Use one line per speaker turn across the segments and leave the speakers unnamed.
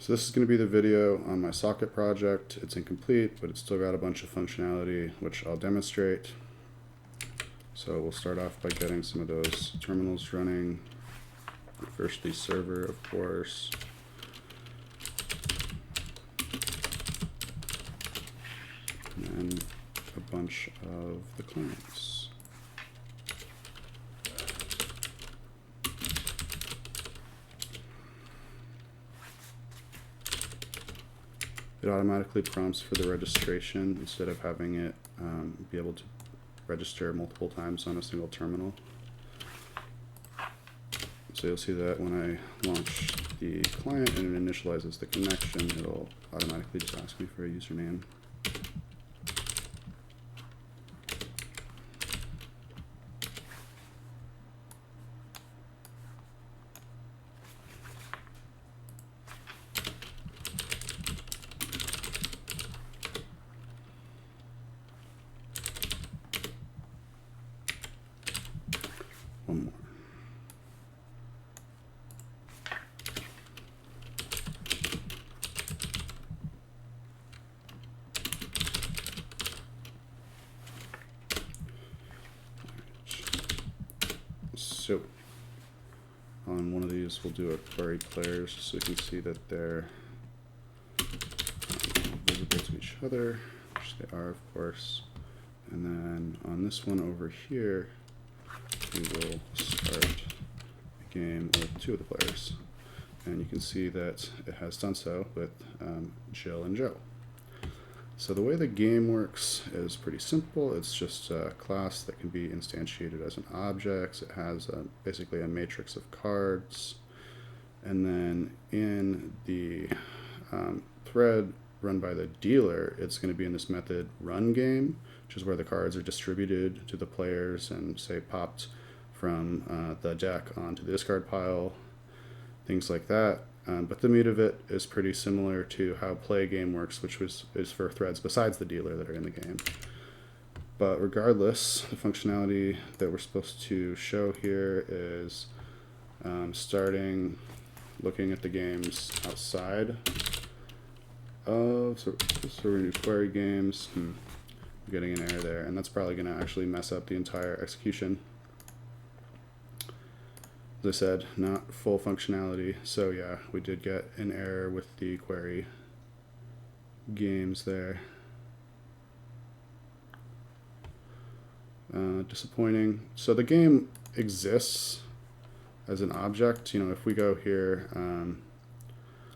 So this is going to be the video on my socket project. It's incomplete, but it's still got a bunch of functionality, which I'll demonstrate. So we'll start off by getting some of those terminals running. First, the server, of course. And then a bunch of the clients. It automatically prompts for the registration instead of having it be able to register multiple times on a single terminal. So you'll see that when I launch the client and it initializes the connection, it'll automatically just ask me for a username. One more. So on one of these, we'll do a query players so you can see that they're visible to each other, which they are, of course. And then on this one over here, we will start a game with two of the players. And you can see that it has done so with Jill and Joe. So the way the game works is pretty simple. It's just a class that can be instantiated as an object. It has basically a matrix of cards. And then in the thread run by the dealer, it's going to be in this method run game, which is where the cards are distributed to the players and, say, popped from the deck onto the discard pile, things like that. But the meat of it is pretty similar to how play game works, which is for threads besides the dealer that are in the game. But regardless, the functionality that we're supposed to show here is starting looking at the games outside of, so we're going to do query games. I'm getting an error there, and that's probably going to actually mess up the entire execution. As I said, not full functionality, so yeah, we did get an error with the query games there. Disappointing. So the game exists as an object. You know, if we go here,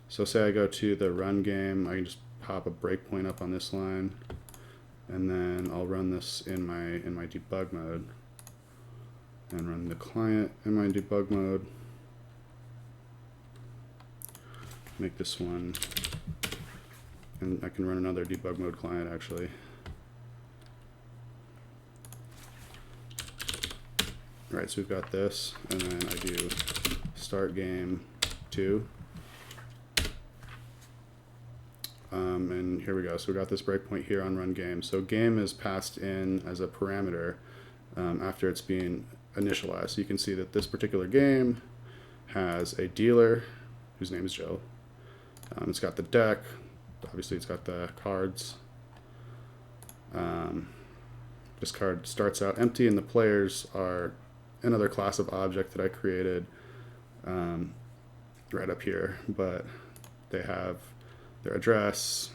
so say I go to the run game, I can just pop a breakpoint up on this line, and then I'll run this in my debug mode. And run the client in my debug mode. Make this one, and I can run another debug mode client actually. All right, so we've got this, and then I do start game 2. And here we go. So we got this breakpoint here on run game. So game is passed in as a parameter after it's being initialized. So you can see that this particular game has a dealer whose name is Joe. It's got the deck. Obviously, it's got the cards. This card starts out empty, and the players are another class of object that I created right up here. But they have their address,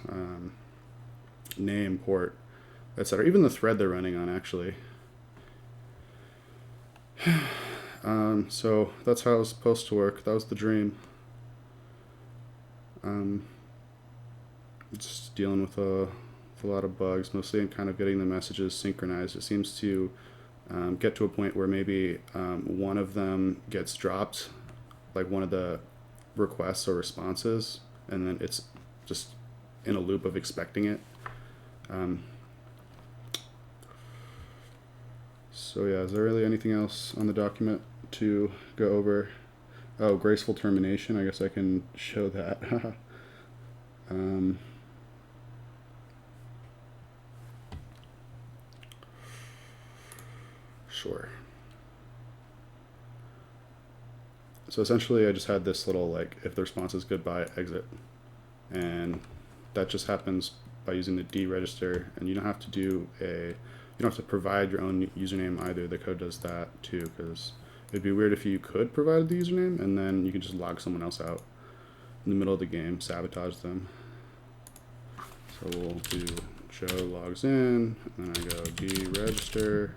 name, port, etc. Even the thread they're running on, actually. So that's how it was supposed to work. That was the dream. Just dealing with a lot of bugs, mostly in kind of getting the messages synchronized. It seems to get to a point where maybe one of them gets dropped, like one of the requests or responses, and then it's just in a loop of expecting it. So yeah, is there really anything else on the document to go over? Oh, graceful termination. I guess I can show that. Sure. So essentially I just had this little, like, if the response is goodbye, exit. and that just happens by using the deregister, and you don't have to provide your own username either. The code does that too, because it'd be weird if you could provide the username and then you can just log someone else out in the middle of the game, sabotage them. So we'll do Joe logs in, and then I go deregister.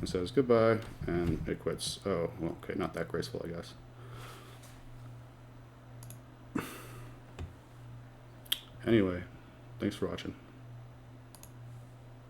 It says goodbye, and it quits. Oh, well, okay, not that graceful, I guess. Anyway, thanks for watching.